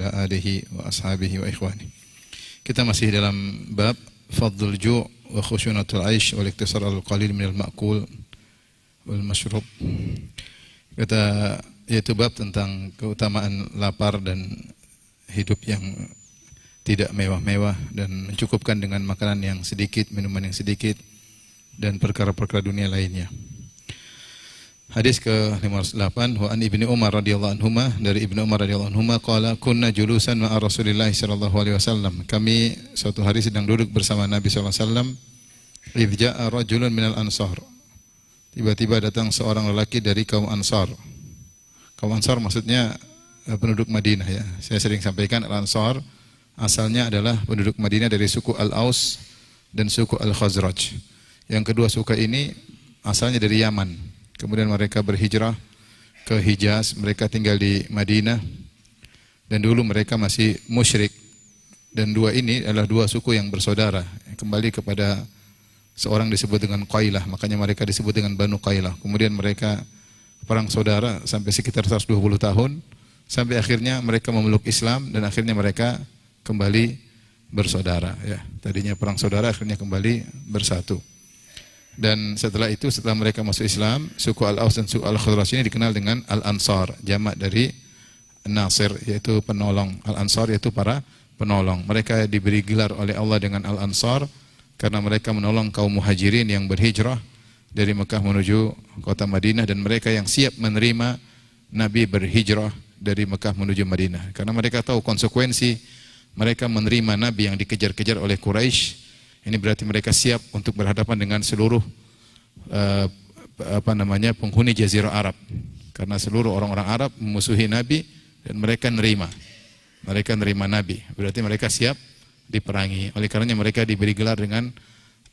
ala alihi wa ashabihi wa ikhwani. Kita masih dalam bab fadlul ju' wa khushunatul aish wal iktisar al-qalil minal ma'kul wal mashrub. Yaitu bab tentang keutamaan lapar dan hidup yang tidak mewah-mewah dan mencukupkan dengan makanan yang sedikit, minuman yang sedikit dan perkara-perkara dunia lainnya. Hadis ke-508 wa an Ibnu Umar radhiyallahu anhuma, dari Ibnu Umar radhiyallahu anhuma qala kunna julusan ma'a Rasulillah sallallahu alaihi wasallam. Kami suatu hari sedang duduk bersama Nabi sallallahu alaihi wasallam. Idz ja'a rajulun minal ansar. Tiba-tiba datang seorang lelaki dari kaum Ansar. Kaum Ansar maksudnya penduduk Madinah ya. Saya sering sampaikan Al-Ansar asalnya adalah penduduk Madinah dari suku Al-Aus dan suku Al-Khazraj. Yang kedua suku ini asalnya dari Yaman. Kemudian mereka berhijrah ke Hijaz, mereka tinggal di Madinah. Dan dulu mereka masih musyrik. Dan dua ini adalah dua suku yang bersaudara. Kembali kepada seorang disebut dengan Qailah, makanya mereka disebut dengan Banu Qailah. Kemudian mereka perang saudara sampai sekitar 120 tahun. Sampai akhirnya mereka memeluk Islam dan akhirnya mereka kembali bersaudara. Ya, tadinya perang saudara, akhirnya kembali bersatu. Dan setelah itu, setelah mereka masuk Islam, suku Al-Aus dan suku Al-Khazraj ini dikenal dengan Al-Ansar, jamak dari Nasir, yaitu penolong. Al-Ansar yaitu para penolong. Mereka diberi gelar oleh Allah dengan Al-Ansar karena mereka menolong kaum muhajirin yang berhijrah dari Mekah menuju kota Madinah, dan mereka yang siap menerima Nabi berhijrah dari Mekah menuju Madinah. Karena mereka tahu konsekuensi mereka menerima Nabi yang dikejar-kejar oleh Quraisy. Ini berarti mereka siap untuk berhadapan dengan seluruh penghuni Jazirah Arab. Karena seluruh orang-orang Arab memusuhi Nabi dan mereka nerima. Mereka nerima Nabi. Berarti mereka siap diperangi. Oleh karenanya mereka diberi gelar dengan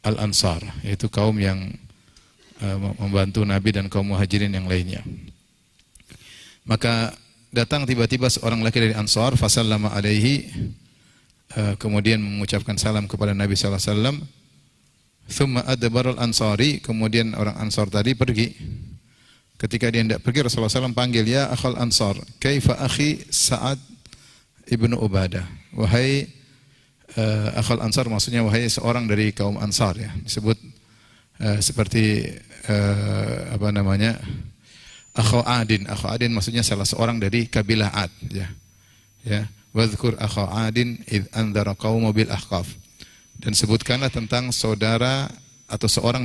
Al-Ansar, yaitu kaum yang membantu Nabi dan kaum muhajirin yang lainnya. Maka datang tiba-tiba seorang laki dari Ansar, fasallama alaihi, kemudian mengucapkan salam kepada Nabi sallallahu alaihi wasallam. Thumma adbarul ansari, kemudian orang Ansar tadi pergi. Ketika dia hendak pergi, Rasulullah SAW panggil, ya akhal Ansar, kaifa akhi Sa'ad ibnu Ubadah. Wahai akhal Ansar, maksudnya wahai seorang dari kaum Ansar ya. Disebut seperti Akhu Adin. Akhu Adin maksudnya salah seorang dari kabilah Ad ya. Ya. Wadhkur akha Adin id anzara qauma bil ahqaf. Dan sebutkanlah tentang saudara atau seorang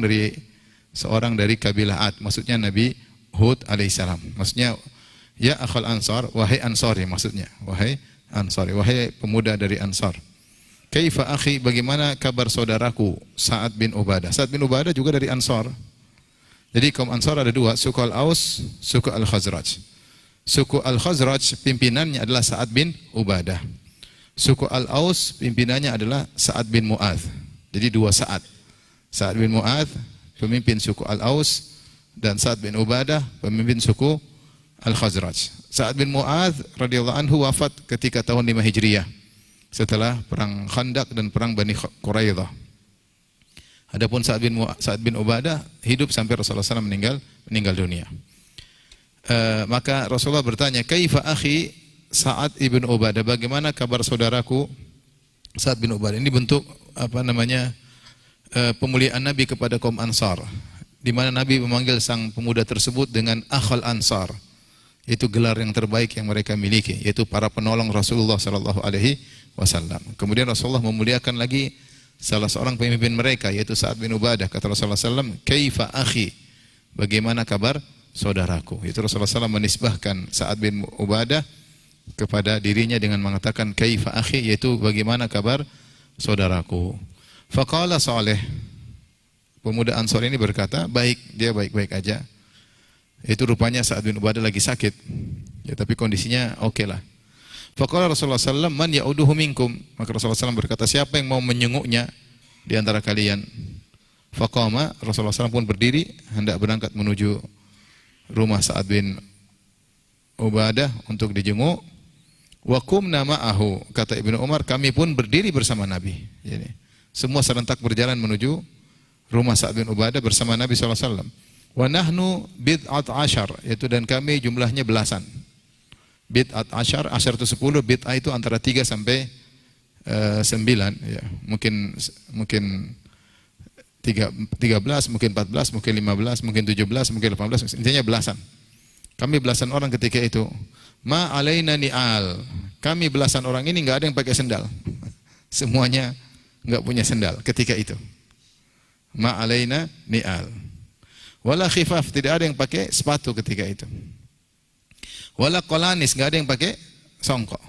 dari kabilah Ad, maksudnya Nabi Hud alaihissalam. Maksudnya ya akhal Ansar, wahai Ansari, maksudnya wahai Ansari, wahai pemuda dari Ansar. Kaifa akhi, bagaimana kabar saudaraku Sa'ad bin Ubadah. Sa'ad bin Ubadah juga dari Ansar. Jadi kaum Ansar ada dua, suku Al-Aus, suku Al-Khazraj. Suku Al-Khazraj pimpinannya adalah Sa'ad bin Ubadah. Suku Al-Aus pimpinannya adalah Sa'ad bin Mu'adz. Jadi dua Sa'ad. Sa'ad bin Mu'adz pemimpin suku Al-Aus dan Sa'ad bin Ubadah pemimpin suku Al-Khazraj. Sa'ad bin Mu'adz radhiyallahu anhu wafat ketika tahun 5 Hijriah setelah perang Khandaq dan perang Bani Quraidah. Adapun Sa'ad bin Ubadah hidup sampai Rasulullah SAW meninggal dunia. Maka Rasulullah bertanya, kaifa akhi Sa'ad ibn Ubadah, bagaimana kabar saudaraku Sa'ad bin Ubadah. Ini bentuk pemuliaan Nabi kepada kaum Ansar, di mana Nabi memanggil sang pemuda tersebut dengan akhal Ansar. Itu gelar yang terbaik yang mereka miliki, yaitu para penolong Rasulullah sallallahu alaihi wasallam. Kemudian Rasulullah memuliakan lagi salah seorang pemimpin mereka, yaitu Sa'ad bin Ubadah. Kata Rasulullah sallallahu alaihi wasallam, kaifa akhi, bagaimana kabar saudaraku. Itu Rasulullah SAW menisbahkan Sa'ad bin Ubadah kepada dirinya dengan mengatakan kaifa akhi, yaitu bagaimana kabar saudaraku. Faqala Saleh, pemuda Ansar ini berkata, baik, dia baik-baik aja. Itu rupanya Sa'ad bin Ubadah lagi sakit. Ya, tapi kondisinya oke lah. Faqala Rasulullah SAW, man ya'uduhu minkum. Maka Rasulullah SAW berkata, siapa yang mau menyenguknya di antara kalian? Faqama, Rasulullah SAW pun berdiri hendak berangkat menuju rumah Sa'ad bin Ubadah untuk dijenguk. Wa qumna ma'ahu, kata Ibnu Umar, kami pun berdiri bersama Nabi. Jadi, semua serentak berjalan menuju rumah Sa'ad bin Ubadah bersama Nabi SAW. Wa nahnu bid'at ashar, yaitu dan kami jumlahnya belasan. Bid'at asyar itu 10, bid'ah itu antara 3 sampai 9 ya. Mungkin 13, mungkin 14, mungkin 15, mungkin 17, mungkin 18, intinya belasan. Kami belasan orang ketika itu. Ma alaina ni'al. Kami belasan orang ini enggak ada yang pakai sendal. Semuanya enggak punya sendal ketika itu. Ma alaina ni'al. Wala khifaf, tidak ada yang pakai sepatu ketika itu. Wala qalanis, enggak ada yang pakai songkok.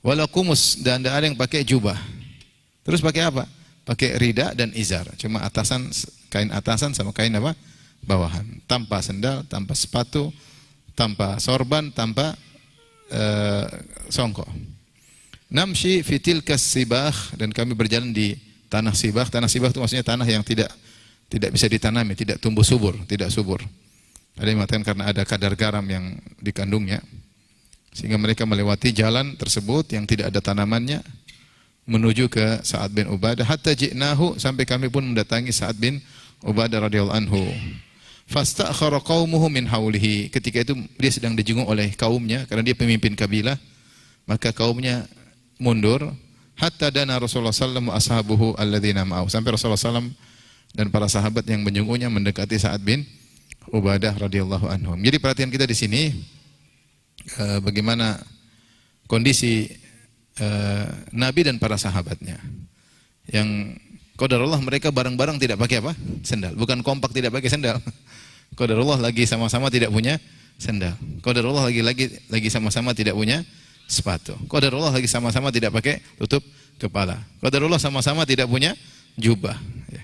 Wala kumus, dan tidak ada yang pakai jubah. Terus pakai apa? Pakai rida dan izar. Cuma atasan, kain atasan sama kain apa? Bawahan. Tanpa sendal, tanpa sepatu, tanpa sorban, tanpa songkok. Namshi fitil kasibah, dan kami berjalan di tanah sibah. Tanah sibah itu maksudnya tanah yang tidak bisa ditanami, tidak tumbuh subur, tidak subur. Ada yang mengatakan karena ada kadar garam yang dikandungnya, sehingga mereka melewati jalan tersebut yang tidak ada tanamannya menuju ke Sa'ad bin Ubadah. Hatta ji'nahu, sampai kami pun mendatangi Sa'ad bin Ubadah radhiyallahu anhu. Fasta'khara qaumuhu min haulihi. Ketika itu dia sedang dijenguk oleh kaumnya karena dia pemimpin kabilah, maka kaumnya mundur. Hatta dana Rasulullah sallallahu alaihi wasallam wa ashabuhu alladzina ma'ahu. Sampai Rasulullah sallallahu dan para sahabat yang menjenguknya mendekati Sa'ad bin Ubadah radhiyallahu anhu. Jadi perhatian kita di sini bagaimana kondisi Nabi dan para sahabatnya. Yang qadarullah mereka bareng-bareng tidak pakai apa? Sendal. Bukan kompak tidak pakai sendal. Qadarullah lagi sama-sama tidak punya sendal. Qadarullah lagi sama-sama tidak punya sepatu. Qadarullah lagi sama-sama tidak pakai tutup kepala. Qadarullah sama-sama tidak punya jubah. Ya.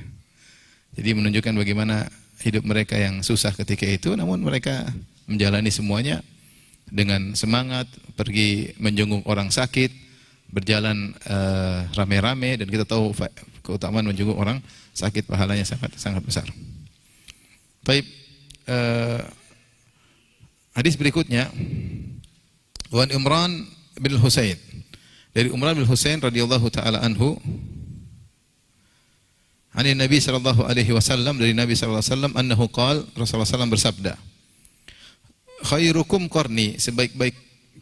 Jadi menunjukkan bagaimana hidup mereka yang susah ketika itu, namun mereka menjalani semuanya dengan semangat, pergi menjenguk orang sakit, berjalan rame-rame, dan kita tahu keutamaan menjenguk orang sakit pahalanya sangat besar. Baik, hadis berikutnya, Wan Imran bin Husain, dari Imran bin Husain radhiyallahu taala anhu, ani Nabi sallallahu alaihi wasallam, dari Nabi sallallahu alaihi wasallam, annahu qala, Rasulullah sallallahu bersabda, khairukum qarni, sebaik-baik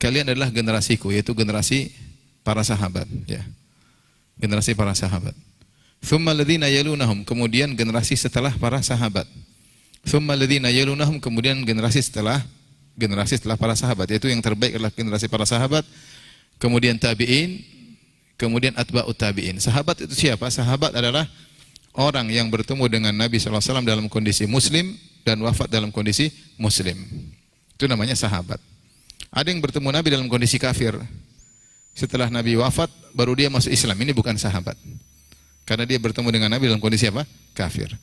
kalian adalah generasiku, yaitu generasi para sahabat, ya. Generasi para sahabat. Tsumma alladziina yalunahum, kemudian generasi setelah para sahabat. Tsumma alladziina yalunahum, kemudian generasi setelah para sahabat, yaitu yang terbaik adalah generasi para sahabat, kemudian tabi'in, kemudian atba'ut tabi'in. Sahabat itu siapa? Sahabat adalah orang yang bertemu dengan Nabi sallallahu alaihi wasallam dalam kondisi muslim dan wafat dalam kondisi muslim. Itu namanya sahabat. Ada yang bertemu Nabi dalam kondisi kafir. Setelah Nabi wafat, baru dia masuk Islam. Ini bukan sahabat. Karena dia bertemu dengan Nabi dalam kondisi apa? Kafir.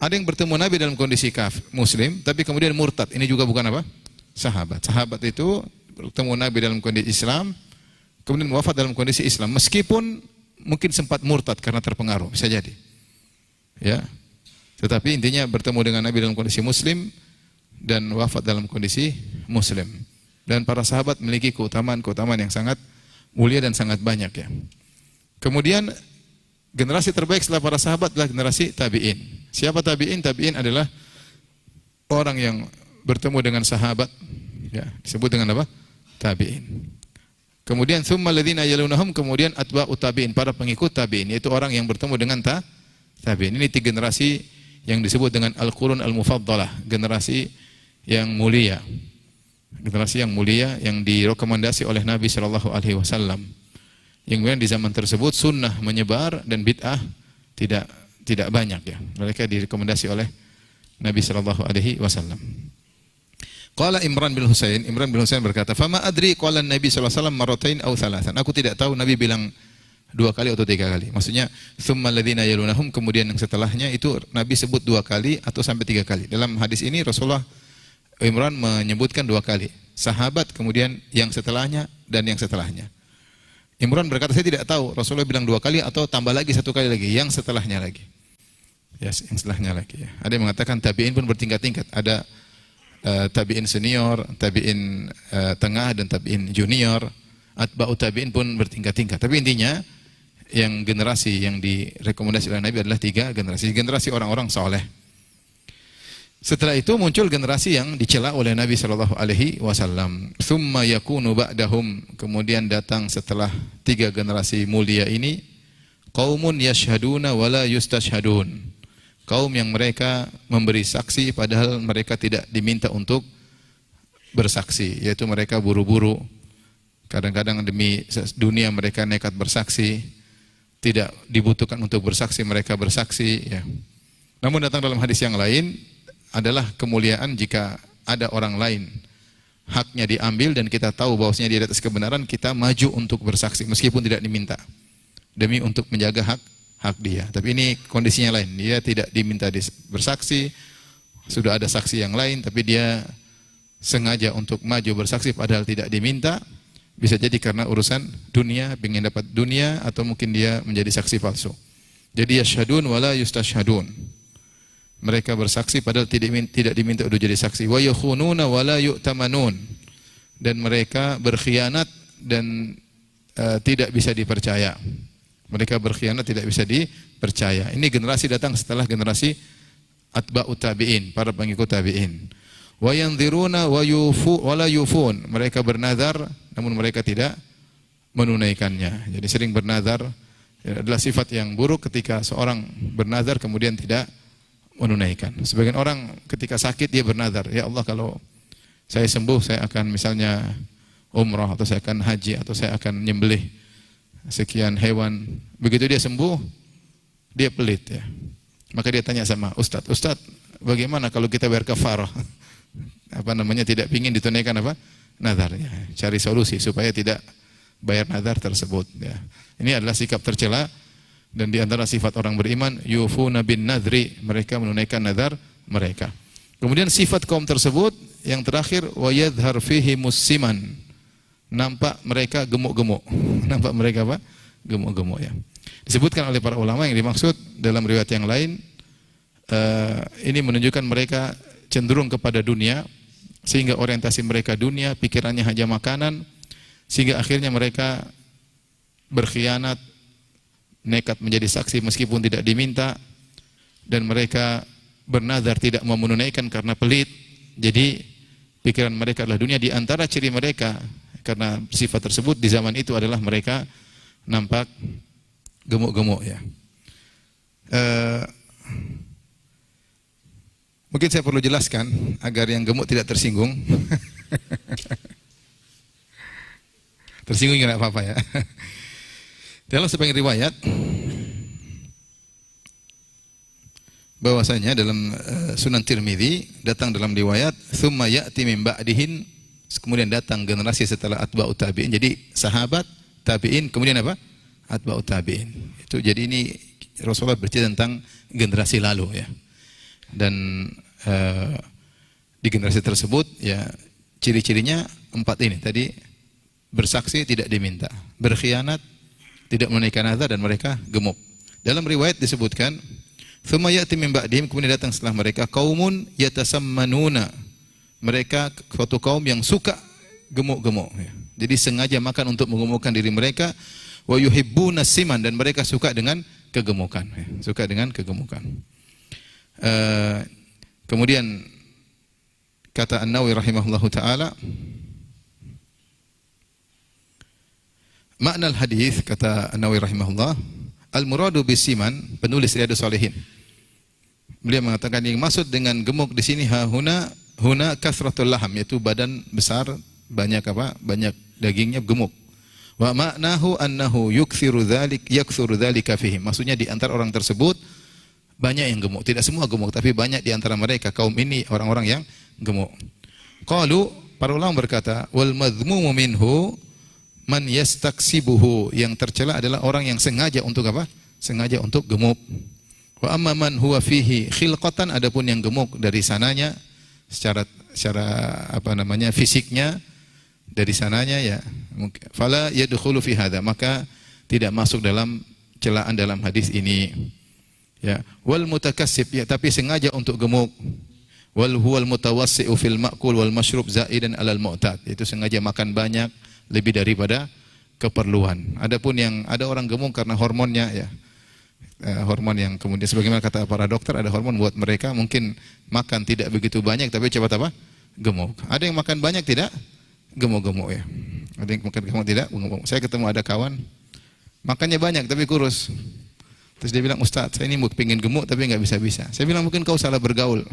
Ada yang bertemu Nabi dalam kondisi muslim, tapi kemudian murtad. Ini juga bukan apa? Sahabat. Sahabat itu bertemu Nabi dalam kondisi Islam, kemudian wafat dalam kondisi Islam. Meskipun mungkin sempat murtad karena terpengaruh. Bisa jadi. Ya. Tetapi intinya bertemu dengan Nabi dalam kondisi muslim dan wafat dalam kondisi muslim. Dan para sahabat memiliki keutamaan yang sangat mulia dan sangat banyak, ya. Kemudian generasi terbaik setelah para sahabat adalah generasi tabi'in. Siapa tabi'in? Tabi'in adalah orang yang bertemu dengan sahabat, ya, disebut dengan apa? Tabi'in. Kemudian tsumma alladzina yalunahum, kemudian atba'ut tabi'in, para pengikut tabi'in, yaitu orang yang bertemu dengan tabi'in. Ini 3 generasi yang disebut dengan al-qurun al-mufaddalah, generasi yang mulia. Generasi yang mulia yang direkomendasi oleh Nabi sallallahu alaihi wasallam. Yang kemudian di zaman tersebut sunnah menyebar dan bid'ah tidak banyak, ya. Mereka direkomendasi oleh Nabi sallallahu alaihi wasallam. Qala Imran bin Husain berkata, "Fama adri qala Nabi sallallahu alaihi wasallam marratain aw thalathan." Aku tidak tahu Nabi bilang 2 kali atau 3 kali. Maksudnya tsumma alladzina yalunahum, kemudian yang setelahnya itu Nabi sebut 2 kali atau sampai 3 kali. Dalam hadis ini Rasulullah Imran menyebutkan 2 kali. Sahabat, kemudian yang setelahnya dan yang setelahnya. Imran berkata, saya tidak tahu Rasulullah bilang 2 kali atau tambah lagi 1 kali lagi, yang setelahnya lagi. Yes, yang setelahnya lagi, ya. Ada yang mengatakan tabi'in pun bertingkat-tingkat. Ada tabi'in senior, tabi'in tengah, dan tabi'in junior. Atba'ut tabi'in pun bertingkat-tingkat. Tapi intinya yang generasi yang direkomendasi oleh Nabi adalah 3 generasi. Generasi orang-orang soleh. Setelah itu muncul generasi yang dicela oleh Nabi sallallahu alaihi wasallam. Tsumma yakunu ba'dahum, kemudian datang setelah 3 generasi mulia ini, qaumun yashhaduna wala yustashhadun. Kaum yang mereka memberi saksi padahal mereka tidak diminta untuk bersaksi, yaitu mereka buru-buru. Kadang-kadang demi dunia mereka nekat bersaksi, tidak dibutuhkan untuk bersaksi mereka bersaksi, ya. Namun datang dalam hadis yang lain adalah kemuliaan jika ada orang lain haknya diambil dan kita tahu bahwasanya dia di atas kebenaran, kita maju untuk bersaksi meskipun tidak diminta, demi untuk menjaga hak dia. Tapi ini kondisinya lain, dia tidak diminta bersaksi, sudah ada saksi yang lain tapi dia sengaja untuk maju bersaksi padahal tidak diminta. Bisa jadi karena urusan dunia, ingin dapat dunia, atau mungkin dia menjadi saksi palsu. Jadi yashhadun wala yustashhadun, mereka bersaksi padahal tidak diminta untuk jadi saksi. Wa yakhununa wala yu'tamanun, dan mereka berkhianat dan tidak bisa dipercaya. Mereka berkhianat tidak bisa dipercaya. Ini generasi datang setelah generasi atba'ut tabi'in, para pengikut tabi'in. Wa yanziruna wa la yufun, mereka bernazar namun mereka tidak menunaikannya. Jadi sering bernazar adalah sifat yang buruk ketika seorang bernazar kemudian tidak menunaikan. Sebagian orang ketika sakit dia bernazar, ya Allah kalau saya sembuh saya akan misalnya umrah, atau saya akan haji, atau saya akan nyembelih sekian hewan. Begitu dia sembuh, dia pelit, ya. Maka dia tanya sama Ustadz, bagaimana kalau kita bayar kafarah? Tidak ingin ditunaikan nazar, ya. Cari solusi supaya tidak bayar nazar tersebut, ya. Ini adalah sikap tercela. Dan di antara sifat orang beriman, yufuna bin nadri, mereka menunaikan nazar mereka. Kemudian sifat kaum tersebut yang terakhir, wa yadhhar fihi musiman, nampak mereka gemuk-gemuk. Nampak mereka gemuk-gemuk, ya. Disebutkan oleh para ulama yang dimaksud dalam riwayat yang lain, ini menunjukkan mereka cenderung kepada dunia, sehingga orientasi mereka dunia, pikirannya hanya makanan, sehingga akhirnya mereka berkhianat, nekat menjadi saksi meskipun tidak diminta, dan mereka bernazar tidak mau menunaikan karena pelit. Jadi pikiran mereka adalah dunia. Di antara ciri mereka karena sifat tersebut di zaman itu adalah mereka nampak gemuk-gemuk, ya. Mungkin saya perlu jelaskan agar yang gemuk tidak tersinggung. Tersinggung tidak apa-apa, ya. Dalam sebagian riwayat bahwasanya dalam Sunan Tirmidzi datang dalam riwayat tsumma ya'ti min ba'dihin, kemudian datang generasi setelah atba'ut tabi'in. Jadi sahabat, tabi'in, kemudian apa? Atba'ut tabi'in. Itu jadi ini Rasulullah bercerita tentang generasi lalu, ya. Dan di generasi tersebut, ya, ciri-cirinya 4 ini tadi: bersaksi tidak diminta, berkhianat, tidak menunaikan nazar, dan mereka gemuk. Dalam riwayat disebutkan, tsumma ya'ti min ba'dihim, kemudian datang setelah mereka, qaumun yatasammanuna, mereka suatu kaum yang suka gemuk-gemuk, ya. Jadi sengaja makan untuk menggemukkan diri mereka. Wa yuhibbuna siman, dan mereka suka dengan kegemukan, ya. Suka dengan kegemukan. Kemudian kata An-Nawawi rahimahullahu taala, makna al-hadis, kata An-Nawawi rahimahullah, al-muradu bisiman, penulis Riyadhus Shalihin, beliau mengatakan yang maksud dengan gemuk di sini huna kasratul laham, yaitu badan besar, banyak dagingnya, gemuk. Wa ma'nahu annahu yakthuru dzalika fihim, maksudnya di antara orang tersebut banyak yang gemuk. Tidak semua gemuk, tapi banyak di antara mereka kaum ini orang-orang yang gemuk. Qalu, para ulama berkata, wal madhmumu minhu man yastaksibuhu, yang tercela adalah orang yang sengaja untuk Sengaja untuk gemuk. Wa amma man huwa fihi khilqatan, adapun yang gemuk dari sananya, secara fisiknya, dari sananya, ya, fala yadkhulu fi hadza, maka tidak masuk dalam celaan dalam hadis ini, ya. Wal mutakassib, ya, tapi sengaja untuk gemuk. Wal huwal mutawassi'u fil ma'kul wal mashrub zaidan 'alal mu'tad, itu sengaja makan banyak lebih daripada keperluan. Adapun yang ada orang gemuk karena hormonnya, ya, hormon yang kemudian sebagaimana kata para dokter, ada hormon buat mereka mungkin makan tidak begitu banyak tapi cepat apa? Gemuk. Ada yang makan banyak tidak gemuk-gemuk ya. Ada yang makan gemuk tidak gemuk. Saya ketemu ada kawan makannya banyak tapi kurus. Terus dia bilang, "Ustaz, saya ini pengen gemuk tapi nggak bisa-bisa." Saya bilang, "Mungkin kau salah bergaul."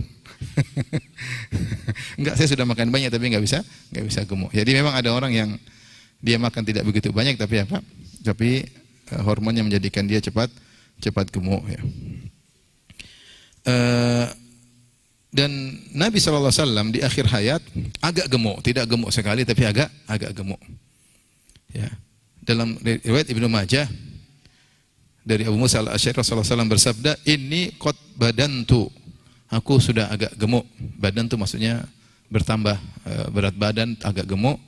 Enggak, saya sudah makan banyak tapi nggak bisa gemuk. Jadi memang ada orang yang dia makan tidak begitu banyak tapi apa? Tapi hormonnya menjadikan dia cepat gemuk ya. Dan Nabi SAW di akhir hayat agak gemuk, tidak gemuk sekali tapi agak gemuk. Ya. Dalam riwayat Ibnu Majah dari Abu Musa al-Asy'ari, Rasulullah SAW bersabda, "Inni qad badantu." Aku sudah agak gemuk. Badan itu maksudnya bertambah berat badan, agak gemuk.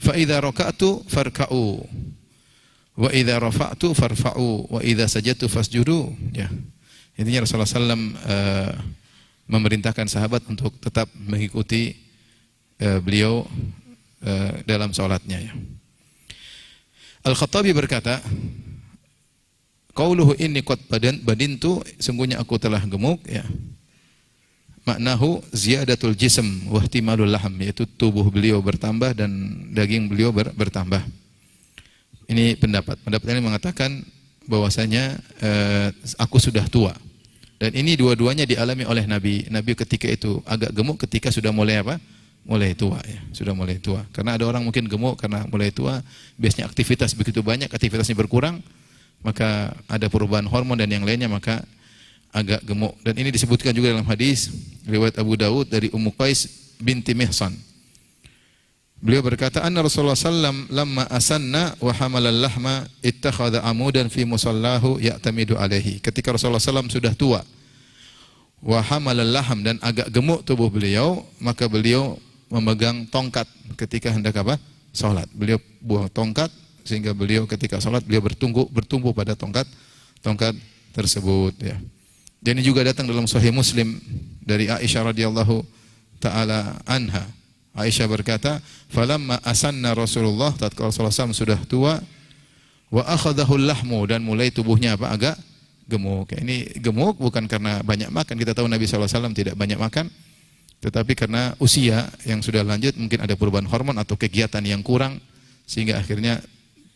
Fa idza raka'tu farka'u wa idza rafa'tu farfa'u wa idza sajadtu fasjudu. Ya. Intinya Rasulullah SAW memerintahkan sahabat untuk tetap mengikuti beliau dalam salatnya ya. Al-Khattabi berkata, qauluhu inni qad badintu, sungguhnya aku telah gemuk ya. Maknahu ziyadatul jism wa ihtimalul laham, yaitu tubuh beliau bertambah dan daging beliau bertambah. Ini pendapat ini mengatakan bahwasanya aku sudah tua. Dan ini dua-duanya dialami oleh Nabi. Nabi ketika itu agak gemuk ketika sudah mulai apa? Mulai tua ya, sudah mulai tua. Karena ada orang mungkin gemuk karena mulai tua, biasanya aktivitas begitu banyak, aktivitasnya berkurang, maka ada perubahan hormon dan yang lainnya, maka agak gemuk. Dan ini disebutkan juga dalam hadis riwayat Abu Dawud dari Ummu Qais binti Mihsan. Beliau berkata, "Anna Rasulullah sallam lamma asanna wa hamalal lahma ittakhadha amudan fi musallahu ya'tamidu alaihi." Ketika Rasulullah sallam sudah tua, wa hamalal laham, dan agak gemuk tubuh beliau, maka beliau memegang tongkat ketika hendak apa? Salat. Beliau buang tongkat sehingga beliau ketika salat beliau bertumbuh pada tongkat tersebut ya. Dan ini juga datang dalam Sahih Muslim dari Aisyah radhiyallahu taala anha. Aisyah berkata, "Falamma asanna Rasulullah," tatkala Rasulullah SAW sudah tua, "wa akhadahu lahmu," dan mulai tubuhnya apa? Agak gemuk. Ini gemuk bukan karena banyak makan. Kita tahu Nabi SAW tidak banyak makan, tetapi karena usia yang sudah lanjut, mungkin ada perubahan hormon atau kegiatan yang kurang, sehingga akhirnya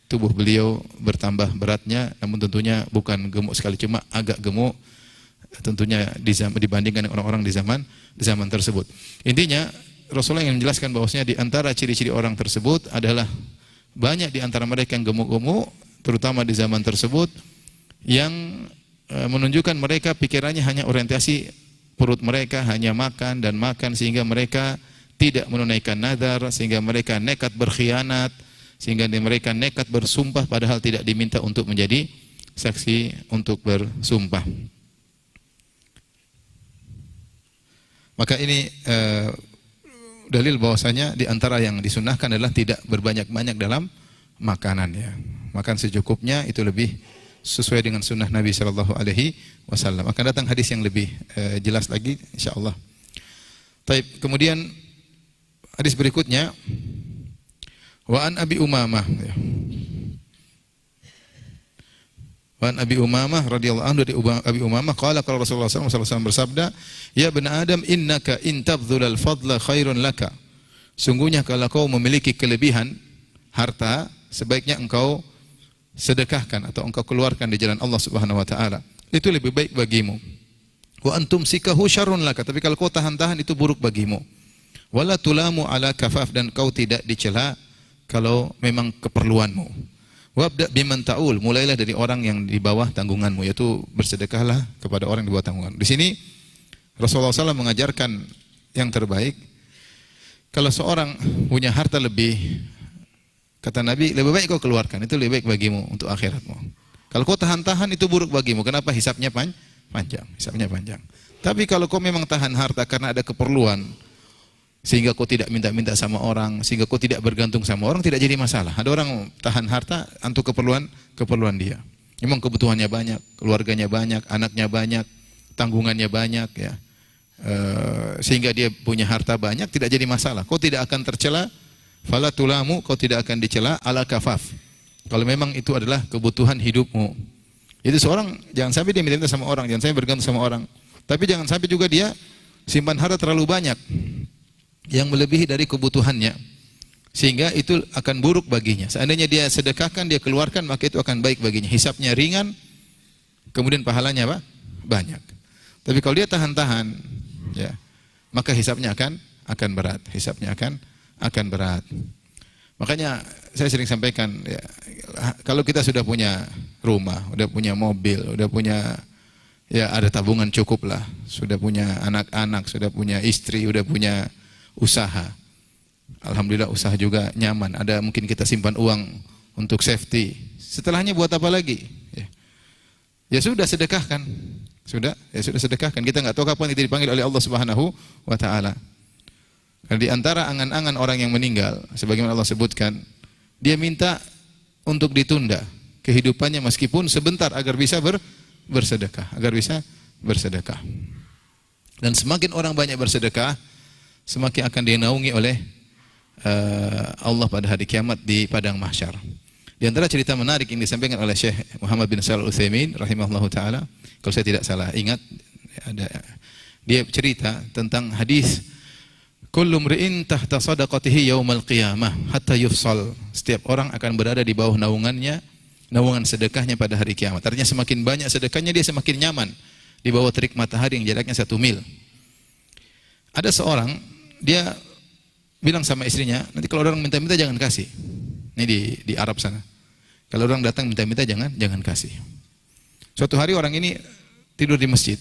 tubuh beliau bertambah beratnya, namun tentunya bukan gemuk sekali, cuma agak gemuk. Tentunya dibandingkan dengan orang-orang di zaman tersebut. Intinya Rasulullah ingin menjelaskan bahwasanya di antara ciri-ciri orang tersebut adalah banyak di antara mereka yang gemuk-gemuk, terutama di zaman tersebut, yang menunjukkan mereka pikirannya hanya orientasi perut mereka, hanya makan dan makan, sehingga mereka tidak menunaikan nazar, sehingga mereka nekat berkhianat, sehingga mereka nekat bersumpah padahal tidak diminta untuk menjadi saksi untuk bersumpah. Maka ini dalil bahwasanya di antara yang disunnahkan adalah tidak berbanyak-banyak dalam makanan ya. Makan secukupnya, itu lebih sesuai dengan sunnah Nabi sallallahu alaihi wasallam. Akan datang hadis yang lebih jelas lagi insyaallah. Taib. Kemudian hadis berikutnya, wa an Abi Umamah ya. Wan Abi Umamah radhiyallahu anhu, dari Abi Umamah qala qala Rasulullah sallallahu alaihi wasallam bersabda, "Ya bani Adam, innaka in tabdzulal fadla khairun laka." Sungguhnya kalau kau memiliki kelebihan harta, sebaiknya engkau sedekahkan atau engkau keluarkan di jalan Allah Subhanahu wa taala. Itu lebih baik bagimu. Wa antum sikahu syarrun laka, tapi kalau kau tahan-tahan itu buruk bagimu. Wala tulamu ala kafaf, dan kau tidak dicela kalau memang keperluanmu. Wabda biman ta'ul, mulailah dari orang yang di bawah tanggunganmu, yaitu bersedekahlah kepada orang di bawah tanggungan. Di sini Rasulullah SAW mengajarkan yang terbaik. Kalau seorang punya harta lebih, kata Nabi, lebih baik kau keluarkan, itu lebih baik bagimu untuk akhiratmu. Kalau kau tahan-tahan itu buruk bagimu. Kenapa? Hisabnya panjang. Hisabnya panjang. Tapi kalau kau memang tahan harta karena ada keperluan, sehingga kau tidak minta-minta sama orang, sehingga kau tidak bergantung sama orang, tidak jadi masalah. Ada orang tahan harta untuk keperluan dia. Memang kebutuhannya banyak, keluarganya banyak, anaknya banyak, tanggungannya banyak, ya. Sehingga dia punya harta banyak, tidak jadi masalah. Kau tidak akan tercela, fala tulamu, kau tidak akan dicela ala kafaf. Kalau memang itu adalah kebutuhan hidupmu. Itu seorang jangan sampai dia minta sama orang, jangan sampai bergantung sama orang. Tapi jangan sampai juga dia simpan harta terlalu banyak yang melebihi dari kebutuhannya, sehingga itu akan buruk baginya. Seandainya dia sedekahkan, dia keluarkan, maka itu akan baik baginya. Hisabnya ringan, kemudian pahalanya apa? Banyak. Tapi kalau dia tahan-tahan, ya, maka hisabnya akan berat. Hisabnya akan berat. Makanya saya sering sampaikan, ya, kalau kita sudah punya rumah, udah punya mobil, udah punya, ya ada tabungan cukup lah, sudah punya anak-anak, sudah punya istri, udah punya usaha. Alhamdulillah usaha juga nyaman. Ada mungkin kita simpan uang untuk safety. Setelahnya buat apa lagi? Ya sudah sedekahkan. Sudah sedekahkan. Kita nggak tahu kapan kita dipanggil oleh Allah Subhanahu wa taala. Karena di antara angan-angan orang yang meninggal, sebagaimana Allah sebutkan, dia minta untuk ditunda kehidupannya meskipun sebentar agar bisa bersedekah, Dan semakin orang banyak bersedekah, semakin akan dinaungi oleh Allah pada hari kiamat di padang mahsyar. Di antara cerita menarik yang disampaikan oleh Syekh Muhammad bin Shalih Al-Utsaimin rahimahullahu taala, kalau saya tidak salah ingat, dia cerita tentang hadis kullu mri'in tahta sadaqatihi yaumal qiyamah hatta yufsal. Setiap orang akan berada di bawah naungannya, naungan sedekahnya pada hari kiamat. Artinya semakin banyak sedekahnya, dia semakin nyaman di bawah terik matahari yang jaraknya 1 mil. Ada seorang, dia bilang sama istrinya, nanti kalau orang minta-minta jangan kasih. Ini di Arab sana. Kalau orang datang minta-minta jangan kasih. Suatu hari orang ini tidur di masjid.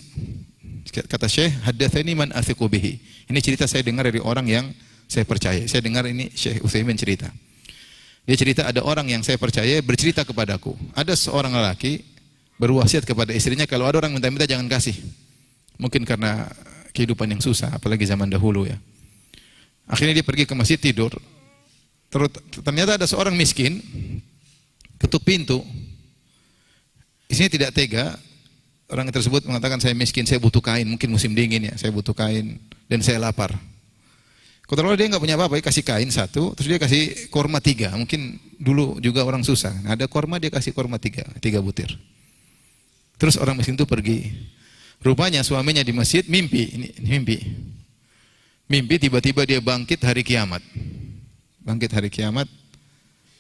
Kata Syekh, haddatsani man athiqu bihi. Ini cerita saya dengar dari orang yang saya percaya. Saya dengar ini Syekh Utsaimin cerita. Dia cerita ada orang yang saya percaya bercerita kepadaku. Ada seorang lelaki berwasiat kepada istrinya, kalau ada orang minta-minta jangan kasih. Mungkin karena kehidupan yang susah, apalagi zaman dahulu ya. Akhirnya dia pergi ke masjid tidur. Ternyata ada seorang miskin ketuk pintu. Istrinya tidak tega. Orang tersebut mengatakan, saya miskin, saya butuh kain, mungkin musim dingin ya, saya butuh kain dan saya lapar. Kebetulan dia nggak punya apa-apa, dia kasih kain 1, terus dia kasih korma 3. Mungkin dulu juga orang susah, ada korma dia kasih korma 3 butir. Terus orang miskin itu pergi. Rupanya suaminya di masjid mimpi, mimpi tiba-tiba dia bangkit hari kiamat.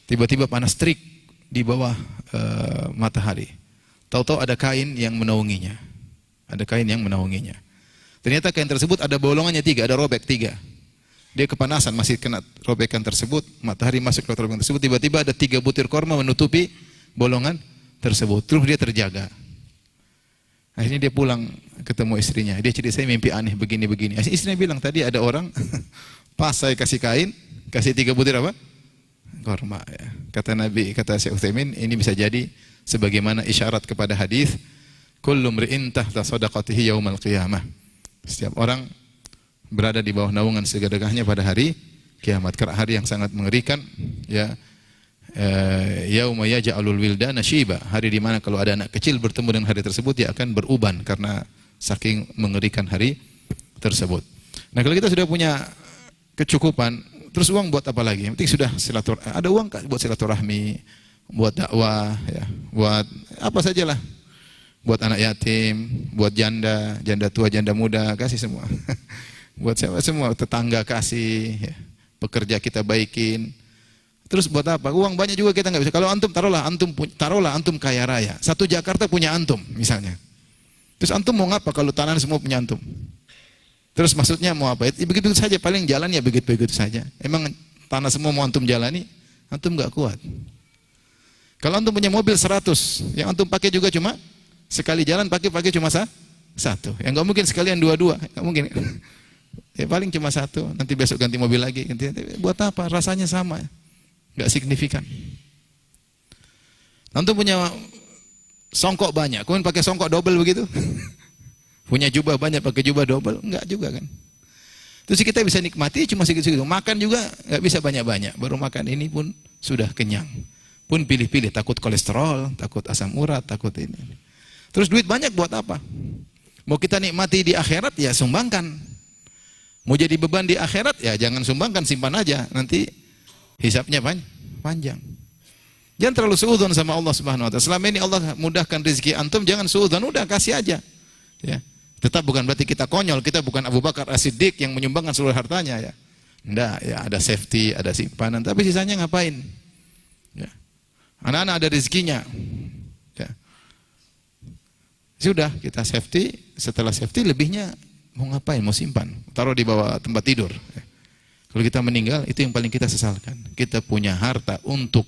Tiba-tiba panas terik di bawah matahari. Tahu-tahu ada kain yang menaunginya. Ternyata kain tersebut ada bolongannya 3, ada robek 3. Dia kepanasan, masih kena robekan tersebut, matahari masuk ke robekan tersebut, tiba-tiba ada 3 butir korma menutupi bolongan tersebut. Terus dia terjaga. Akhirnya dia pulang ketemu istrinya. Dia cerita, saya mimpi aneh begini-begini. Istrinya bilang, tadi ada orang pas saya kasih kain, kasih 3 butir apa? Korma. Ya. Kata Nabi, kata Syekh Utsaimin, ini bisa jadi sebagaimana isyarat kepada hadis kullu mri'in tahta sadaqatihi yaumal qiyamah. Setiap orang berada di bawah naungan sedekahnya pada hari kiamat. Karena hari yang sangat mengerikan, ya. Yauma yaj'alul wildana syiba, hari di mana kalau ada anak kecil bertemu dengan hari tersebut dia akan beruban karena saking mengerikan hari tersebut. Nah, kalau kita sudah punya kecukupan, terus uang buat apa lagi? Yang penting sudah silaturahmi. Ada uang buat silaturahmi, buat dakwah, ya, buat apa sajalah, buat anak yatim, buat janda tua, janda muda, kasih semua. Buat siapa semua, tetangga kasih, ya. Pekerja kita baikin. Terus buat apa? Uang banyak juga kita nggak bisa. Kalau antum taruhlah antum kaya raya, 1 Jakarta punya antum misalnya. Terus antum mau ngapa kalau tanah semua punya antum? Terus maksudnya mau apa? Begitu saja, paling jalan ya begitu saja. Emang tanah semua mau antum jalani? Antum nggak kuat. Kalau antum punya mobil 100, yang antum pakai juga cuma sekali jalan, pakai cuma 1. Ya nggak mungkin sekalian 2, nggak mungkin. Ya paling cuma 1, nanti besok ganti mobil lagi. Buat apa? Rasanya sama, nggak signifikan. Antum punya songkok banyak, kemudian pakai songkok double begitu. Punya jubah banyak, pakai jubah double, enggak juga kan. Terus kita bisa nikmati cuma segitu-segitu. Makan juga enggak bisa banyak-banyak. Baru makan ini pun sudah kenyang. Pun pilih-pilih, takut kolesterol, takut asam urat, takut ini. Terus duit banyak buat apa? Mau kita nikmati di akhirat, ya sumbangkan. Mau jadi beban di akhirat, ya jangan sumbangkan, simpan aja. Nanti hisapnya panjang. Jangan terlalu suudzon sama Allah Subhanahu wa taala. Selama ini Allah mudahkan rezeki antum, jangan suudzon, udah kasih aja. Ya. Tetap bukan berarti kita konyol, kita bukan Abu Bakar As-Siddiq yang menyumbangkan seluruh hartanya ya. Enggak, ya ada safety, ada simpanan, tapi sisanya ngapain? Ya. Anak-anak ada rezekinya. Ya. Sudah, kita safety, setelah safety lebihnya mau ngapain? Mau simpan, taruh di bawah tempat tidur. Ya. Kalau kita meninggal, itu yang paling kita sesalkan. Kita punya harta untuk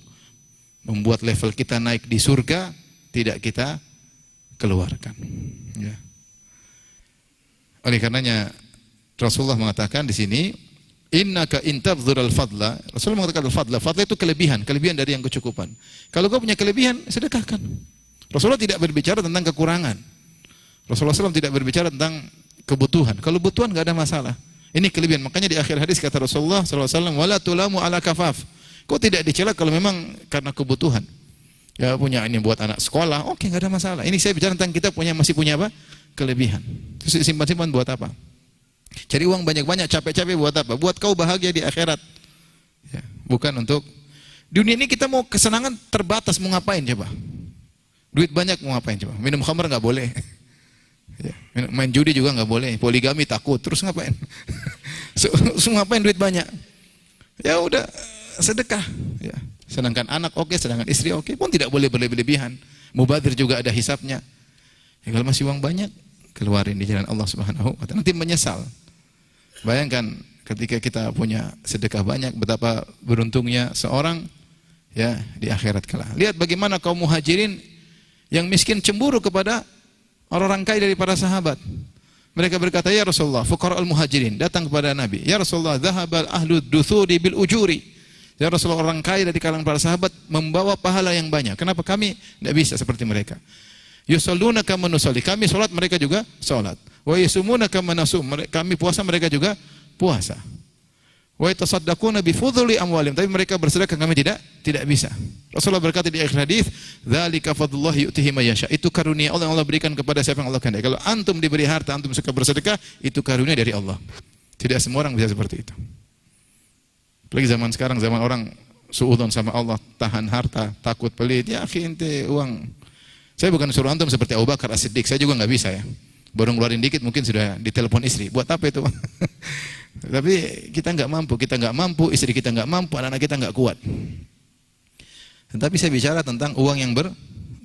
membuat level kita naik di surga, tidak kita keluarkan. Ya. Oleh karenanya Rasulullah mengatakan di sini, innaka intabdhurul fadla. Rasulullah mengatakan al-fadla, fadla itu kelebihan dari yang kecukupan. Kalau kau punya kelebihan, sedekahkan. Rasulullah tidak berbicara tentang kekurangan. Rasulullah SAW tidak berbicara tentang kebutuhan. Kalau kebutuhan enggak ada masalah. Ini kelebihan. Makanya di akhir hadis kata Rasulullah SAW, wala tulamu ala kafaf. Kau tidak dicela kalau memang karena kebutuhan. Ya punya ini buat anak sekolah, oke, enggak ada masalah. Ini saya bicara tentang kita masih punya apa? Kelebihan. Terus simpan-simpan buat apa? Cari uang banyak-banyak, capek-capek buat apa? Buat kau bahagia di akhirat. Ya, bukan untuk dunia ini. Kita mau kesenangan terbatas, mau ngapain coba? Duit banyak mau ngapain coba? Minum khamar nggak boleh. Ya, main judi juga nggak boleh. Poligami takut. Terus ngapain? Ngapain duit banyak? Ya udah sedekah. Ya. Sedangkan anak oke, sedangkan istri oke, pun tidak boleh berlebihan. Mubadir juga ada hisapnya. Ya, kalau masih uang banyak, keluarin di jalan Allah Subhanahu wa taala. Nanti menyesal. Bayangkan ketika kita punya sedekah banyak, betapa beruntungnya seorang ya di akhirat kelak. Lihat bagaimana kaum muhajirin yang miskin cemburu kepada orang-orang kaya dari para sahabat. Mereka berkata, ya Rasulullah, fuqara al-muhajirin datang kepada Nabi. Ya Rasulullah, dhahabal ahlu duthuri bil ujuri. Ya Rasulullah, orang kaya dari kalangan para sahabat membawa pahala yang banyak. Kenapa kami tidak bisa seperti mereka? Yusalluna kama nusalli. Kami salat, mereka juga salat. Wa yasumuna kama nasum. Kami puasa, mereka juga puasa. Wa yatasaddaquna bi fudhli amwalihim. Tapi mereka bersedekah, kami tidak bisa. Rasulullah berkata di akhir hadis, "Dzalika fadlullah yu'tihi may yasha." Itu karunia Allah yang Allah berikan kepada siapa yang Allah kehendaki. Kalau antum diberi harta, antum suka bersedekah, itu karunia dari Allah. Tidak semua orang bisa seperti itu. Apalagi zaman sekarang, zaman orang suudzon sama Allah, tahan harta, takut pelit. Ya akhi, ente uang. Saya bukan suruh antum seperti Abu Bakar As-Siddiq, saya juga nggak bisa ya. Baru ngeluarin dikit mungkin sudah ditelepon istri. Buat apa itu? Tapi kita nggak mampu, istri kita nggak mampu, anak-anak kita nggak kuat. Tetapi saya bicara tentang uang yang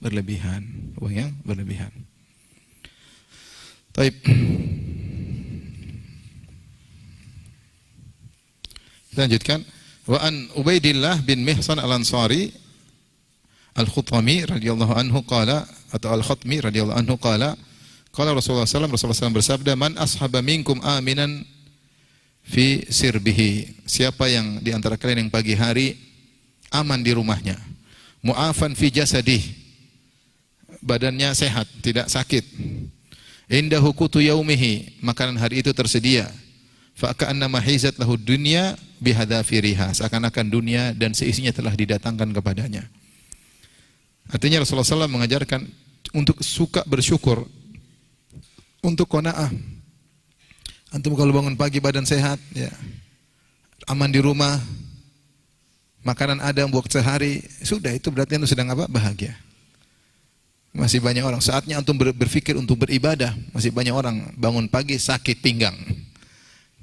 berlebihan, uang yang berlebihan. Taib. Kita lanjutkan. Wa an Ubaidillah bin Mihsan al-Ansari Al-Khutami radhiyallahu anhu qala, atau Al-Khatmi radhiyallahu anhu qala, qala Rasulullah SAW bersabda, man ashaba minkum aminan fi sirbihi. Siapa yang di antara kalian yang pagi hari aman di rumahnya, mu'afan fi jasadih, badannya sehat, tidak sakit, indahu qutu yaumihi, makanan hari itu tersedia, fa ka'annama hizat lahu dunya bihadafiriha, seakan-akan dunia dan seisinya telah didatangkan kepadanya. Artinya Rasulullah SAW mengajarkan untuk suka bersyukur, untuk qanaah. Antum kalau bangun pagi badan sehat, ya, aman di rumah, makanan ada buat sehari, sudah itu berarti antum sedang apa? Bahagia. Masih banyak orang, saatnya antum berpikir untuk beribadah. Masih banyak orang bangun pagi sakit pinggang.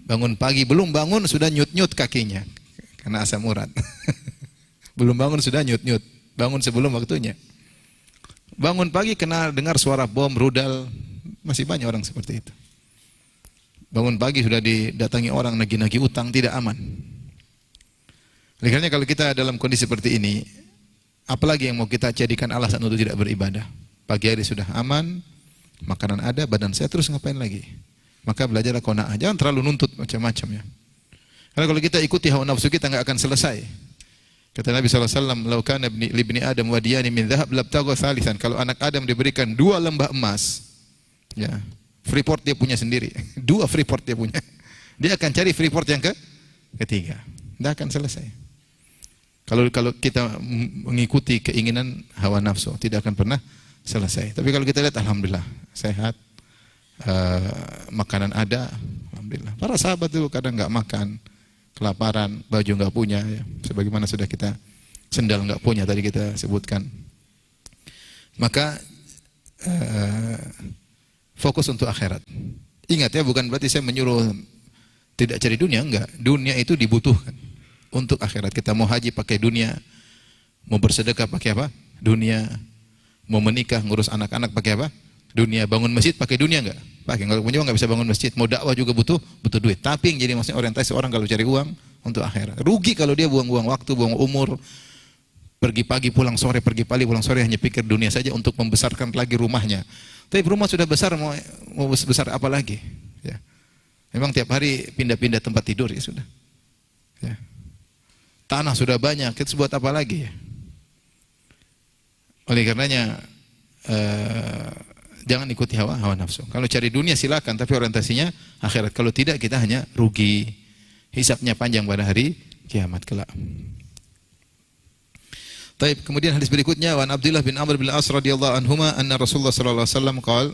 Bangun pagi, belum bangun sudah nyut-nyut kakinya karena asam urat. Belum bangun sudah nyut-nyut. Bangun sebelum waktunya. Bangun pagi kena dengar suara bom, rudal. Masih banyak orang seperti itu. Bangun pagi sudah didatangi orang nagih-nagih utang, tidak aman. Oleh karena kalau kita dalam kondisi seperti ini, apalagi yang mau kita jadikan alasan untuk tidak beribadah? Pagi hari sudah aman, makanan ada, badan sehat, terus ngapain lagi? Maka belajarlah qanaah. Jangan terlalu nuntut macam-macam ya. Karena kalau kita ikuti hawa nafsu kita nggak akan selesai. Kata Nabi SAW, "Lau kana libni Adam wadiyani min dhahab labtagha thalithan." Kalau anak Adam diberikan 2 lembah emas, ya, Freeport dia punya sendiri. 2 Freeport dia punya. Dia akan cari Freeport yang ketiga. Tidak akan selesai. Kalau kita mengikuti keinginan hawa nafsu, tidak akan pernah selesai. Tapi kalau kita lihat, alhamdulillah, sehat, makanan ada, alhamdulillah. Para sahabat dulu kadang nggak makan, kelaparan, baju nggak punya, ya. Sebagaimana sudah kita Sendal nggak punya tadi kita sebutkan. Maka fokus untuk akhirat. Ingat ya, bukan berarti saya menyuruh tidak cari dunia, enggak. Dunia itu dibutuhkan untuk akhirat. Kita mau haji pakai dunia, mau bersedekah pakai apa? Dunia. Mau menikah, ngurus anak-anak pakai apa? Dunia. Bangun masjid pakai dunia enggak? Pakai. Kalau punya uang enggak bisa bangun masjid. Mau dakwah juga butuh duit. Tapi yang jadi maksudnya orientasi orang kalau cari uang untuk akhirat. Rugi kalau dia buang-buang waktu, buang umur. Pergi pagi pulang sore, pergi pagi pulang sore hanya pikir dunia saja untuk membesarkan lagi rumahnya. Tapi rumah sudah besar, mau besar apa lagi? Ya. Memang tiap hari pindah-pindah tempat tidur ya sudah. Ya. Tanah sudah banyak, kita buat apa lagi? Ya? Oleh karenanya jangan ikuti hawa nafsu. Kalau cari dunia silakan, tapi orientasinya akhirat. Kalau tidak kita hanya rugi. Hisabnya panjang pada hari kiamat kelak. Taib, kemudian hadis berikutnya, wan Abdullah bin Amr bin Al-As radhiyallahu anhuma anna Rasulullah sallallahu alaihi wasallam qaal,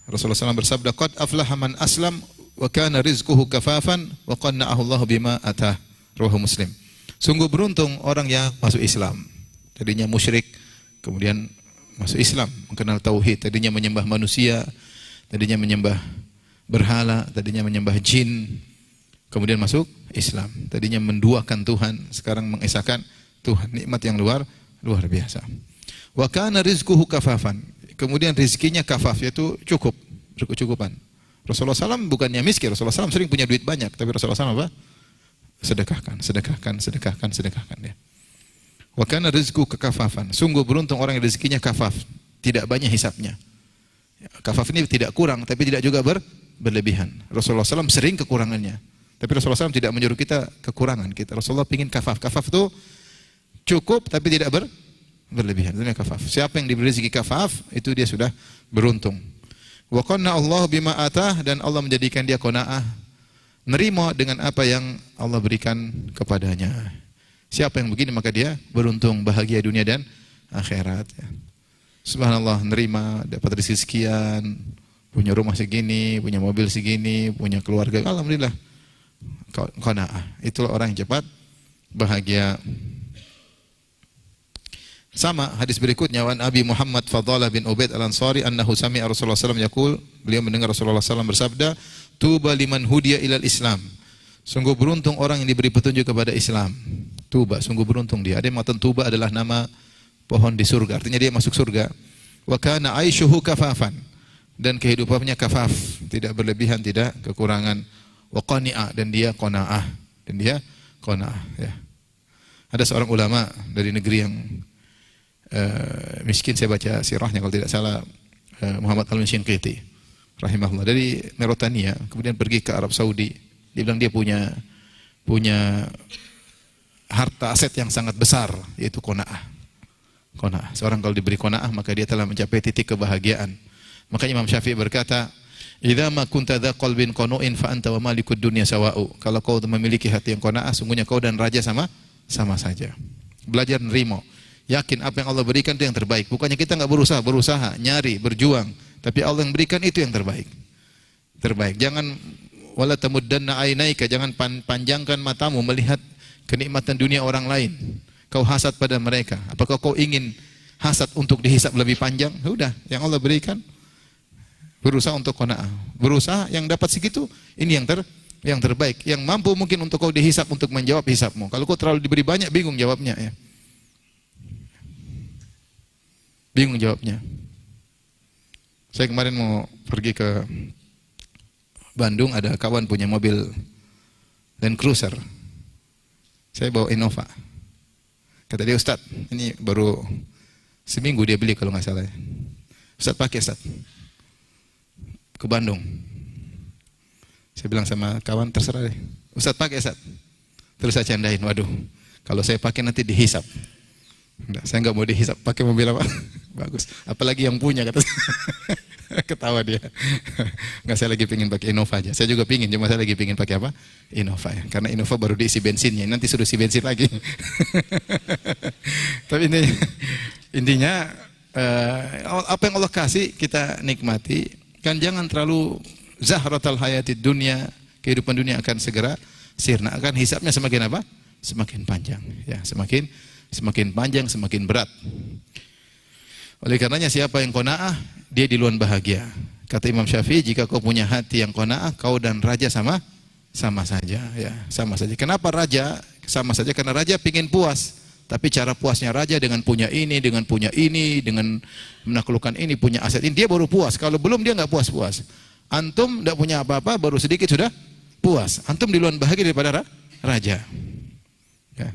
Rasulullah SAW bersabda, qad aflaha man aslam wa kana rizquhu kafafan wa qanna'ahu Allah bima atah. Rawahu Muslim. Sungguh beruntung orang yang masuk Islam. Tadinya musyrik, kemudian masuk Islam, mengenal tauhid, tadinya menyembah manusia, tadinya menyembah berhala, tadinya menyembah jin, kemudian masuk Islam. Tadinya menduakan Tuhan, sekarang mengesahkan Tuhan. Nikmat yang luar biasa. Wa kana rizquhu kafafan. Kemudian rezekinya kafaf, yaitu cukup, berkecukupan. Rasulullah SAW bukannya miskin, Rasulullah SAW sering punya duit banyak, tapi Rasulullah SAW apa? Sedekahkan ya. Wa kana rizquhu kafafan. Sungguh beruntung orang yang rezekinya kafaf, tidak banyak hisapnya. Kafaf ini tidak kurang, tapi tidak juga berlebihan. Rasulullah SAW sering kekurangannya, tapi Rasulullah SAW tidak menyuruh kita kekurangan. Rasulullah ingin kafaf. Kafaf itu cukup tapi tidak berlebihan. Itu kafaf. Siapa yang diberi rezeki kafaf, itu dia sudah beruntung. Wa qanna Allah bima atah, dan Allah menjadikan dia qanaah, nerima dengan apa yang Allah berikan kepadanya. Siapa yang begini maka dia beruntung, bahagia dunia dan akhirat. Subhanallah, nerima, dapat rezeki sekian, punya rumah segini, punya mobil segini, punya keluarga. Alhamdulillah. Qanaah. Itulah orang yang cepat bahagia. Sama hadis berikutnya, wan Abi Muhammad Fadalah bin Ubaid Al-Ansari annahu sami'a Rasulullah sallallahu alaihi wasallam yaqul, beliau mendengar Rasulullah sallallahu alaihi wasallam bersabda, tuba liman hudiya ilal Islam. Sungguh beruntung orang yang diberi petunjuk kepada Islam. Tuba, sungguh beruntung dia. Ada yang mengatakan tuba adalah nama pohon di surga, artinya dia masuk surga. Wa kana aishuhu kafafan, dan kehidupannya kafaf, tidak berlebihan, tidak kekurangan. Wa qani'a, dan dia qanaah, ya. Ada seorang ulama dari negeri yang miskin, saya baca sirahnya kalau tidak salah, Muhammad Al-Shinqiti rahimahullah, dari Mauritania, kemudian pergi ke Arab Saudi. Dia bilang dia punya harta aset yang sangat besar, yaitu qanaah. Seorang kalau diberi qanaah maka dia telah mencapai titik kebahagiaan. Makanya Imam Syafi'i berkata, idza ma kunta dza qalbin qanu'in fa anta wa malikud dunya sawa'u. Kalau kau memiliki hati yang qanaah, sungguhnya kau dan raja sama saja. Belajar nerimo. Yakin apa yang Allah berikan itu yang terbaik. Bukannya kita enggak berusaha, nyari, berjuang, tapi Allah yang berikan itu yang terbaik. Jangan wala tamuddanna ainaika, jangan panjangkan matamu melihat kenikmatan dunia orang lain. Kau hasad pada mereka. Apakah kau ingin hasad untuk dihisab lebih panjang? Sudah, yang Allah berikan. Berusaha untuk qanaah. Berusaha yang dapat segitu, ini yang terbaik. Yang mampu mungkin untuk kau dihisab, untuk menjawab hisabmu. Kalau kau terlalu diberi banyak, bingung jawabnya ya. Saya kemarin mau pergi ke Bandung, ada kawan punya mobil Land Cruiser. Saya bawa Innova. Kata dia, Ustaz, ini baru seminggu dia beli kalau nggak salah. Ustaz, pakai Ustaz. Ke Bandung. Saya bilang sama kawan, terserah deh. Ustaz, pakai Ustaz. Terus saya candain, waduh, kalau saya pakai nanti dihisap. Enggak, saya nggak mau dihisap. Pakai mobil apa? Bagus. Apalagi yang punya, kata ketawa dia. Nggak, saya lagi pingin pakai Innova aja. Saya juga pingin, cuma saya lagi pingin pakai apa? Innova ya. Karena Innova baru diisi bensinnya. Nanti suruh isi bensin lagi. Tapi intinya apa yang Allah kasih kita nikmati. Kan jangan terlalu zahratal hayatid dunya. Kehidupan dunia akan segera sirna. Akan hisapnya semakin apa? semakin panjang, ya, semakin panjang, semakin berat. Oleh karenanya siapa yang qanaah, dia di luar bahagia. Kata Imam Syafi'i, jika kau punya hati yang qanaah, kau dan raja sama saja, ya, sama saja. Kenapa raja sama saja? Karena raja pingin puas. Tapi cara puasnya raja dengan punya ini, dengan menaklukkan ini, punya aset ini, dia baru puas. Kalau belum dia nggak puas-puas. Antum tidak punya apa-apa, baru sedikit sudah puas. Antum di luar bahagia daripada raja. Ya.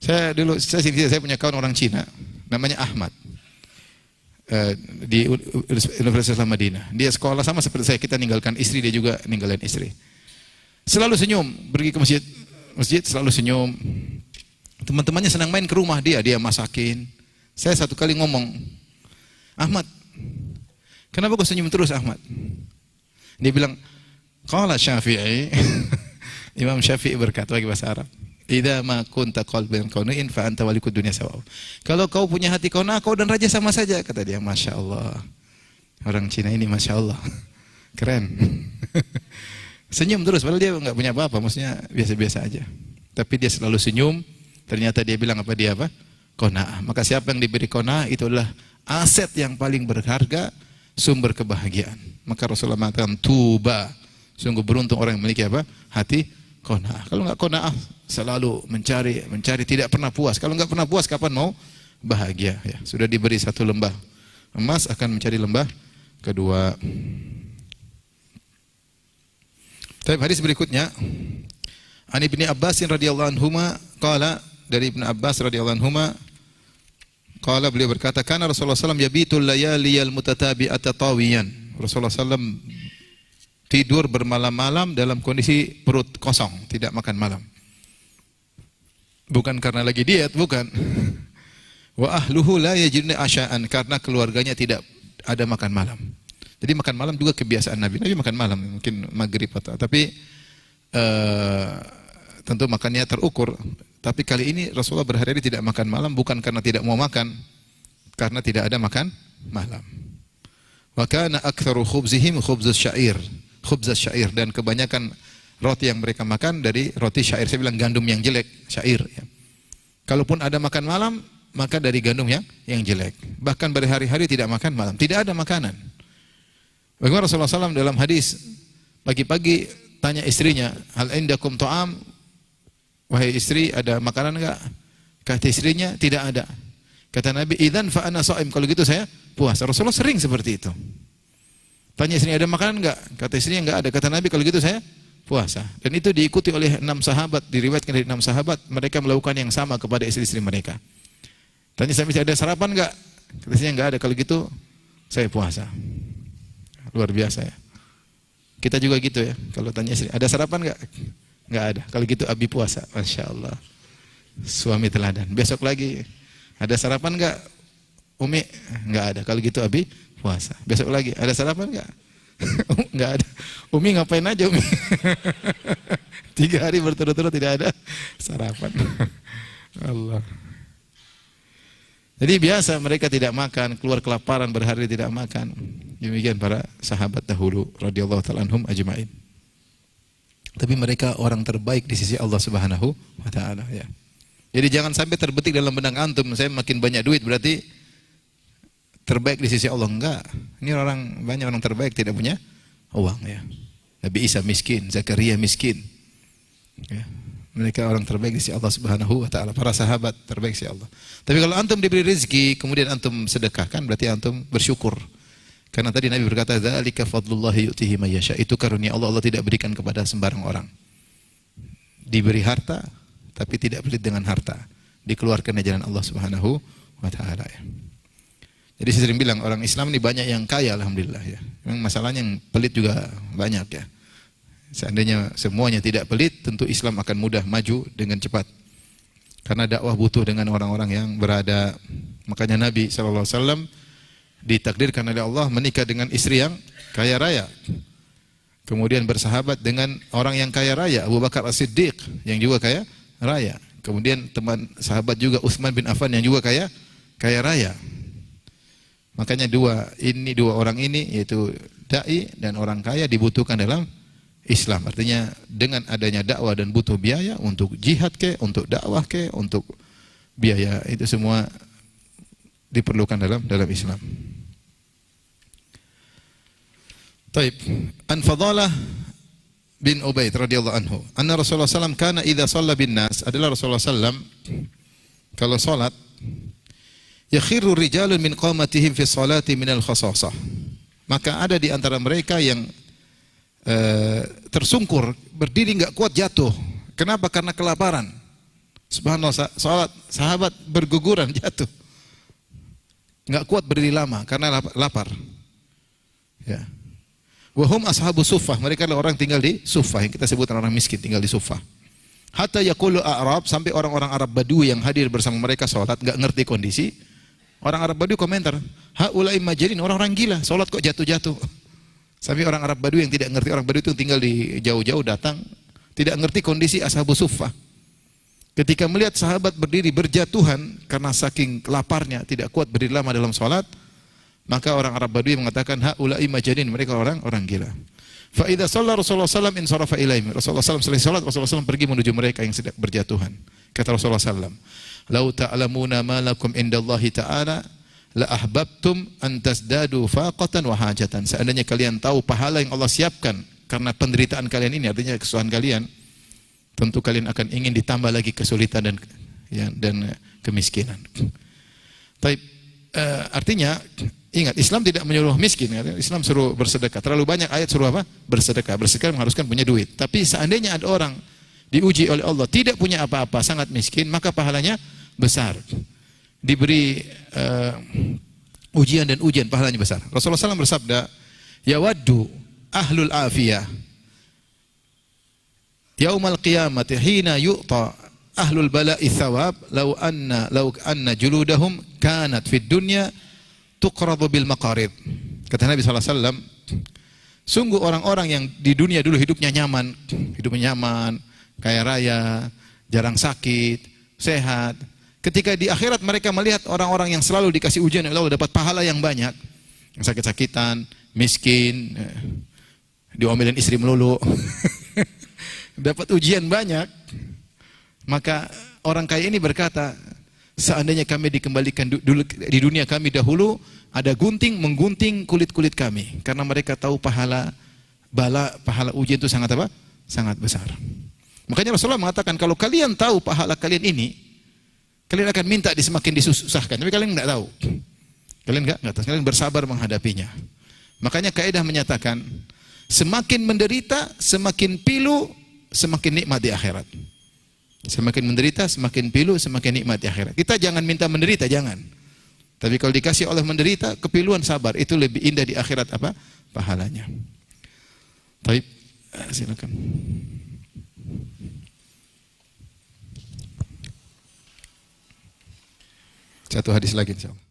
Saya punya kawan orang Cina, namanya Ahmad, di Universitas Madinah. Dia sekolah sama seperti saya, kita ninggalkan istri, dia juga ninggalin istri. Selalu senyum, pergi ke masjid selalu senyum. Teman-temannya senang main ke rumah dia masakin. Saya satu kali ngomong, Ahmad, kenapa kau senyum terus Ahmad? Dia bilang, qala Syafi'i, Imam Syafi'i berkata bagi bahasa Arab, idza ma kunta qalban qani'in fa anta walikud dunya sawa. Kalau kau punya hati qanaah, kau dan raja sama saja, kata dia. Masya Allah. Orang Cina ini Masya Allah. Keren. Senyum terus, padahal dia enggak punya apa-apa, maksudnya biasa-biasa aja. Tapi dia selalu senyum, ternyata dia bilang apa? Qanaah. Maka siapa yang diberi qanaah, itu adalah aset yang paling berharga, sumber kebahagiaan. Maka Rasulullah mengatakan, tuba, sungguh beruntung orang yang memiliki apa? Hati qanaah. Kalau enggak qanaah, selalu mencari, tidak pernah puas. Kalau enggak pernah puas, kapan mau bahagia? Ya, sudah diberi satu lembah emas, akan mencari lembah kedua. Tapi hadis berikutnya, An Ibni Abbas radhiyallahu anhuma qala, dari Ibnu Abbas radhiyallahu anhuma qala, beliau berkata, kana Rasulullah sallallahu alaihi wasallam yabitul layaliyal mutatabi'ata tawiyan. Rasulullah sallallahu alaihi wasallam tidur bermalam-malam dalam kondisi perut kosong, tidak makan malam. Bukan karena lagi diet, bukan. Wa ahluhu la yajiduna asya'an, karena keluarganya tidak ada makan malam. Jadi makan malam juga kebiasaan Nabi. Nabi makan malam, mungkin maghrib atau, tapi tentu makannya terukur. Tapi kali ini Rasulullah berhari-hari tidak makan malam, bukan karena tidak mau makan, karena tidak ada makan malam. Wa kana aktsaru khubzihim khubzus syair. Khubzus syair, dan kebanyakan roti yang mereka makan dari roti syair. Saya bilang gandum yang jelek, syair, ya. Kalaupun ada makan malam, maka dari gandum yang jelek. Bahkan berhari-hari tidak makan malam, tidak ada makanan. Bagaimana Rasulullah SAW dalam hadis, pagi-pagi tanya istrinya, hal indakum ta'am, wahai istri, ada makanan enggak? Kata istrinya, tidak ada. Kata Nabi, idzan fa ana shaim, kalau gitu saya puasa. Rasulullah sering seperti itu. Tanya istrinya, ada makanan enggak? Kata istrinya, enggak ada. Kata Nabi, kalau gitu saya puasa. Dan itu diikuti oleh 6 sahabat, diriwayatkan dari 6 sahabat, mereka melakukan yang sama kepada istri-istri mereka. Tanya suami, ada sarapan enggak? Kata istrinya, enggak ada. Kalau gitu saya puasa. Luar biasa, ya. Kita juga gitu, ya. Kalau tanya istri, ada sarapan enggak? Enggak ada. Kalau gitu Abi puasa. Masya Allah. Suami teladan. Besok lagi, ada sarapan enggak? Umi, enggak ada. Kalau gitu Abi puasa. Besok lagi, ada sarapan enggak? Enggak ada. Umi ngapain aja Umi? 3 hari berturut-turut tidak ada sarapan. Allah. Jadi biasa mereka tidak makan, keluar kelaparan, berhari tidak makan. Demikian para sahabat dahulu radhiyallahu ta'ala anhum ajma'in. Tapi mereka orang terbaik di sisi Allah Subhanahu wa taala, ya. Jadi jangan sampai terbetik dalam benak antum, saya makin banyak duit berarti terbaik di sisi Allah. Enggak. Ini banyak orang terbaik tidak punya uang, ya. Nabi Isa miskin, Zakaria miskin. Ya. Mereka orang terbaik di sisi Allah Subhanahu wa taala, para sahabat terbaik di sisi Allah. Tapi kalau antum diberi rezeki kemudian antum sedekahkan, berarti antum bersyukur. Karena tadi Nabi berkata, dzalika fadlullahi yu'tihi may yasha. Itu karunia Allah, Allah tidak berikan kepada sembarang orang. Diberi harta tapi tidak pelit dengan harta. Dikeluarkan dari jalan Allah Subhanahu wa taala, ya. Jadi saya sering bilang orang Islam ini banyak yang kaya, alhamdulillah, ya. Memang masalahnya yang pelit juga banyak, ya. Seandainya semuanya tidak pelit, tentu Islam akan mudah maju dengan cepat. Karena dakwah butuh dengan orang-orang yang berada. Makanya Nabi SAW ditakdirkan oleh Allah menikah dengan istri yang kaya raya. Kemudian bersahabat dengan orang yang kaya raya, Abu Bakar As-Siddiq yang juga kaya raya. Kemudian teman sahabat juga Utsman bin Affan yang juga kaya raya. Makanya dua orang ini, yaitu dai dan orang kaya, dibutuhkan dalam Islam. Artinya dengan adanya dakwah dan butuh biaya untuk jihad ke, untuk dakwah ke, untuk biaya, itu semua diperlukan dalam Islam. Taib. An Fadalah bin Ubaid radhiyallahu anhu, anna Rasulullah sallam kana idza shalla bin nas, adalah Rasulullah sallam kalau salat yakhiru rijalun min qamatihim fi salati min al khasasah, maka ada di antara mereka yang tersungkur, berdiri enggak kuat, jatuh. Kenapa? Karena kelaparan. Subhanallah, salat sahabat berguguran jatuh. Enggak kuat berdiri lama karena lapar. Ya. Wahum ashabu suffah, mereka adalah orang tinggal di suffah, yang kita sebut orang miskin tinggal di suffah. Hatta yaqulu Arab, sampai orang-orang Arab Badui yang hadir bersama mereka salat enggak ngerti kondisi. Orang Arab Badui komentar, haula'i majrin, orang-orang gila, salat kok jatuh-jatuh. Sampai orang Arab Badui yang tidak ngerti, orang Badui itu tinggal di jauh-jauh datang, tidak ngerti kondisi ashabu suffah. Ketika melihat sahabat berdiri berjatuhan karena saking laparnya, tidak kuat berdiri lama dalam salat, maka orang Arab Badui mengatakan haula'i majnun, mereka orang gila. Fa idza shalla Rasulullah sallam insarafa ilaihim. Rasulullah sallam selesai salat, Rasulullah sallam pergi menuju mereka yang sedang berjatuhan. Kata Rasulullah sallam, "Lau ta'lamuna ma lakum indallahi ta'ala la ahbabtum an tasdadu faqatan wa hajatan." Seandainya kalian tahu pahala yang Allah siapkan karena penderitaan kalian ini, artinya kesusahan kalian, tentu kalian akan ingin ditambah lagi kesulitan dan kemiskinan. Tapi artinya ingat, Islam tidak menyuruh miskin. Islam suruh bersedekah. Terlalu banyak ayat suruh apa? Bersedekah. Bersedekah mengharuskan punya duit. Tapi seandainya ada orang diuji oleh Allah tidak punya apa-apa, sangat miskin, maka pahalanya besar. Diberi ujian dan ujian, pahalanya besar. Rasulullah SAW bersabda, yawaddu ahlul afiyah yaumal qiyamati hina yu'ta ahlul bala'i thawab law anna juludahum kanat fid dunya tuqradu bil maqarid. Kata Nabi SAW, sungguh orang-orang yang di dunia dulu hidupnya nyaman, kaya raya, jarang sakit, sehat. Ketika di akhirat mereka melihat orang-orang yang selalu dikasih ujian oleh Allah, dapat pahala yang banyak, yang sakit-sakitan, miskin, diomelin istri melulu, dapat ujian banyak. Maka orang kaya ini berkata, seandainya kami dikembalikan dulu di dunia kami dahulu, ada gunting menggunting kulit-kulit kami, karena mereka tahu pahala ujian itu sangat apa? Sangat besar. Makanya Rasulullah mengatakan, kalau kalian tahu pahala kalian ini, kalian akan minta semakin disusahkan. Tapi kalian enggak tahu. Kalian enggak tahu. Kalian bersabar menghadapinya. Makanya kaidah menyatakan, semakin menderita, semakin pilu, semakin nikmat di akhirat. Semakin menderita, semakin pilu, semakin nikmat di akhirat. Kita jangan minta menderita, jangan. Tapi kalau dikasih oleh menderita, kepiluan sabar, itu lebih indah di akhirat apa? Pahalanya. Baik, silakan. Satu hadis lagi insyaallah.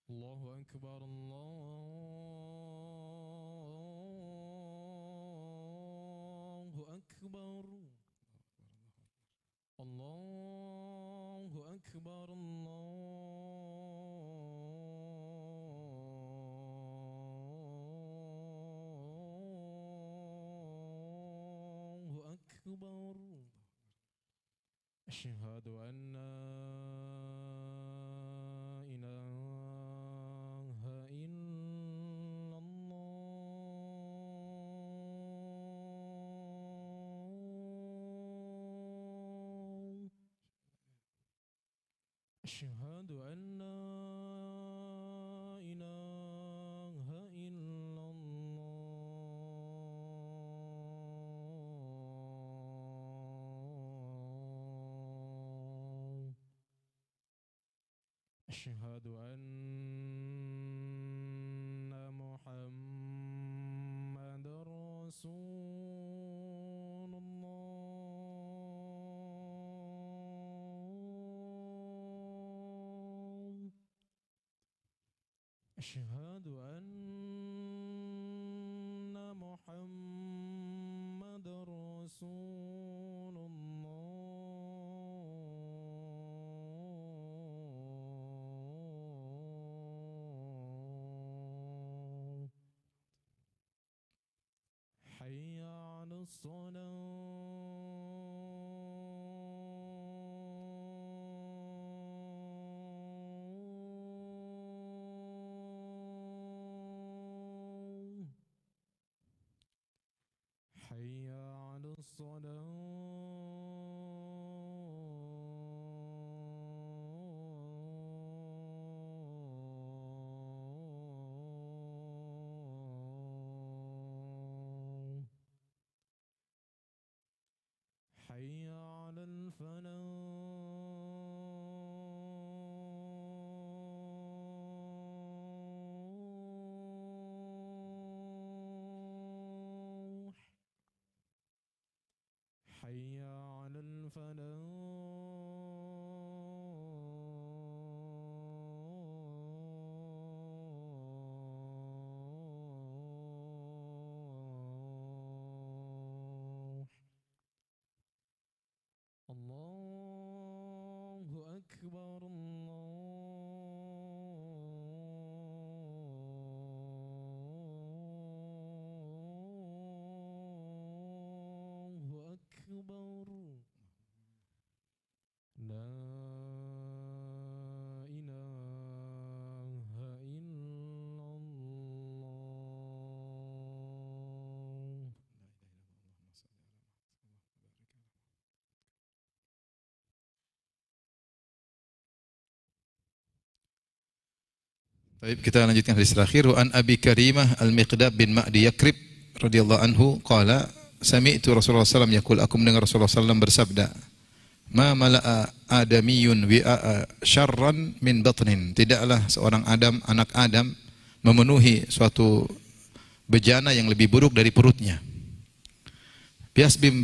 Allahu akbar, Allahu akbar. Allahu akbar, Allahu akbar. Asyhadu an la ilaha illallah. Asyhadu an la ilaha illallah. Asyhadu anna Muhammadar Rasulullah. Asyhadu anna Muhammadar Rasulullah. حي على الصلاة حي على الفلاح حي على الفلاح الله أكبر الله أكبر لا إله إلا الله. Baik, kita lanjutkan hadis terakhir. Wa an Abi Karimah Al-Miqdad bin Ma'di Yakrib radhiyallahu anhu qala sami'tu Rasulullah sallallahu alaihi wasallam yaqul, aku mendengar Rasulullah sallallahu alaihi wasallam bersabda, ma mala'a adamiyun wi'a syarran min batnin. Tidaklah seorang Adam, anak Adam, memenuhi suatu bejana yang lebih buruk dari perutnya. Bihasbi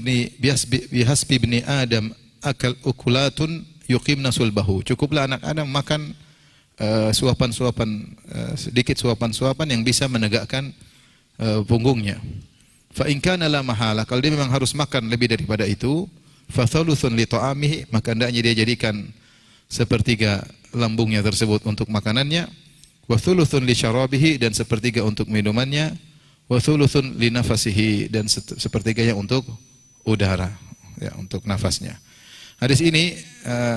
ibni Adam akal ukulatun yuqimna sulbahu. Cukuplah anak Adam makan sedikit suapan-suapan yang bisa menegakkan punggungnya. Fa in kana la mahala, kalau dia memang harus makan lebih daripada itu, fa thuluthun li ta'amihi, maka hendaknya dia jadikan sepertiga lambungnya tersebut untuk makanannya, wa thuluthun li syarabihi, dan sepertiga untuk minumannya, wa thuluthun li nafasihi, dan sepertiganya untuk udara, ya, untuk nafasnya. Hadis ini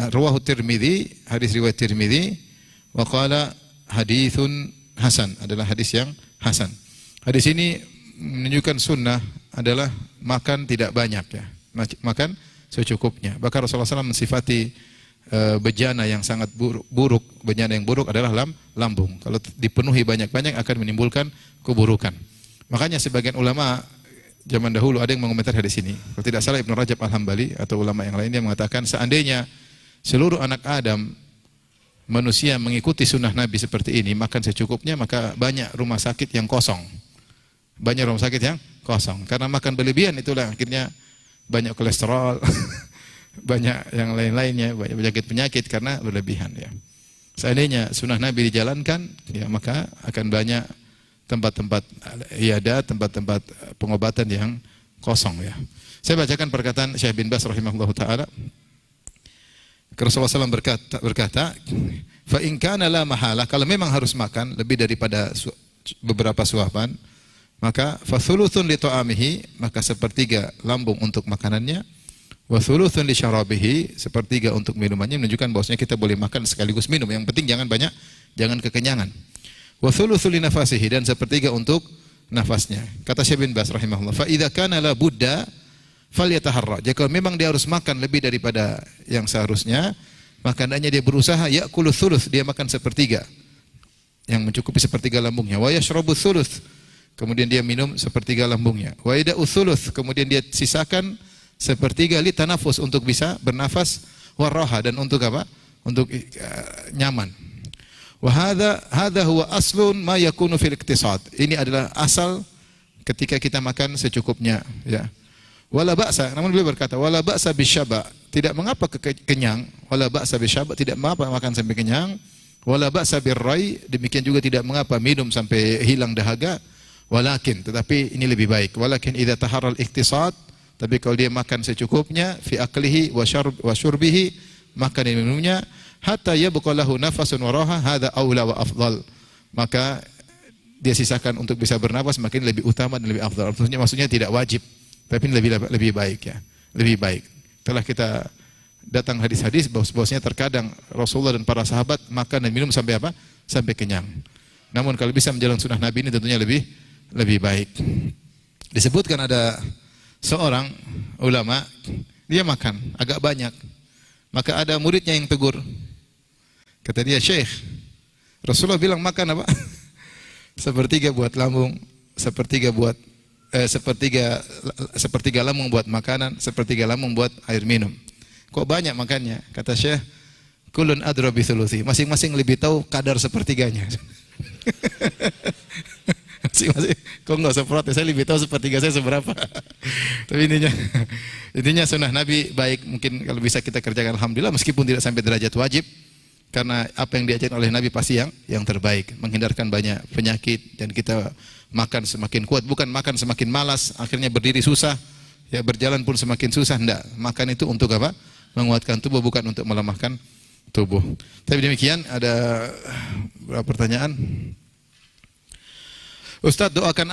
rawahu Tirmidzi, hadis riwayat Tirmidzi. Wa qala haditsun hasan, adalah hadis yang hasan. Hadis ini menunjukkan sunnah adalah makan tidak banyak, ya. Makan secukupnya. Bahkan Rasulullah SAW mensifati bejana yang sangat buruk. Bejana yang buruk adalah lambung. Kalau dipenuhi banyak-banyak akan menimbulkan keburukan. Makanya sebagian ulama zaman dahulu ada yang mengomentar hadis ini. Kalau tidak salah Ibnu Rajab Al-Hambali atau ulama yang lainnya mengatakan seandainya seluruh anak Adam manusia mengikuti sunnah Nabi seperti ini, makan secukupnya, maka banyak rumah sakit yang kosong. Banyak rumah sakit yang kosong. Karena makan berlebihan itulah akhirnya banyak kolesterol, banyak yang lain-lainnya, banyak penyakit-penyakit karena berlebihan, ya. Seandainya sunnah Nabi dijalankan, ya, maka akan banyak tempat-tempat iyadah, tempat-tempat pengobatan yang kosong, ya. Saya bacakan perkataan Syekh bin Baz rahimahullahu taala. Rasulullah SAW berkata, fa in kana la mahala, kalau memang harus makan lebih daripada beberapa suapan, maka fa thuluthun li ta'amihi, maka sepertiga lambung untuk makanannya, wa thuluthun li syarabihi, sepertiga untuk minumannya, menunjukkan bahwasanya kita boleh makan sekaligus minum, yang penting jangan banyak, jangan kekenyangan. Wa thuluthun li nafasihi, dan sepertiga untuk nafasnya. Kata Syekh bin Baz rahimahullah, fa idza kana la budda falyataharra, jika memang dia harus makan lebih daripada yang seharusnya, maka hendaknya dia berusaha ya'kulu thuluth, dia makan sepertiga yang mencukupi sepertiga lambungnya, wa yashrabu thuluth, kemudian dia minum sepertiga lambungnya, wa yada'u thuluth, kemudian dia sisakan sepertiga li tanafus, untuk bisa bernafas, wa raha, dan untuk apa? Untuk nyaman. Wa hadza huwa aslun ma yakunu fil iktisad. Ini adalah asal ketika kita makan secukupnya, ya. Wala ba'sa, namun beliau berkata wala ba'sa bisyaba, tidak mengapa kenyang, wala ba'sa bisyaba, tidak mengapa makan sampai kenyang, wala ba'sa birrai, demikian juga tidak mengapa minum sampai hilang dahaga, walakin, tetapi ini lebih baik, walakin idza taharral iktisad, tapi kalau dia makan secukupnya, fi aklihi wa syurbihi, makan dan minumnya, hatta yabqa lahu nafasun wa raha, hadza aula wa afdal, maka dia sisakan untuk bisa bernapas, makin lebih utama dan lebih afdal. Maksudnya tidak wajib. Tapi ini lebih baik ya, lebih baik. Telah kita datang hadis-hadis bahwasanya terkadang Rasulullah dan para sahabat makan dan minum sampai apa? Sampai kenyang. Namun kalau bisa menjalankan sunnah Nabi ini tentunya lebih baik. Disebutkan ada seorang ulama, dia makan agak banyak. Maka ada muridnya yang tegur. Kata dia, "Syekh, Rasulullah bilang makan apa? Sepertiga buat lambung, sepertiga lambung buat makanan, sepertiga lambung buat air minum. Kok banyak makannya?" Kata Syekh, "Kulun adra bi thuluthi." Masing-masing lebih tahu kadar sepertiganya. Masing-masing. Kok enggak usah protes, saya lebih tahu sepertiga saya seberapa. Tapi intinya sunnah Nabi baik, mungkin kalau bisa kita kerjakan alhamdulillah meskipun tidak sampai derajat wajib. Karena apa yang diajarkan oleh Nabi pasti yang terbaik, menghindarkan banyak penyakit dan kita makan semakin kuat, bukan makan semakin malas, akhirnya berdiri susah, ya berjalan pun semakin susah, enggak. Makan itu untuk apa? Menguatkan tubuh, bukan untuk melemahkan tubuh. Tapi demikian, ada beberapa pertanyaan. Ustaz, doakan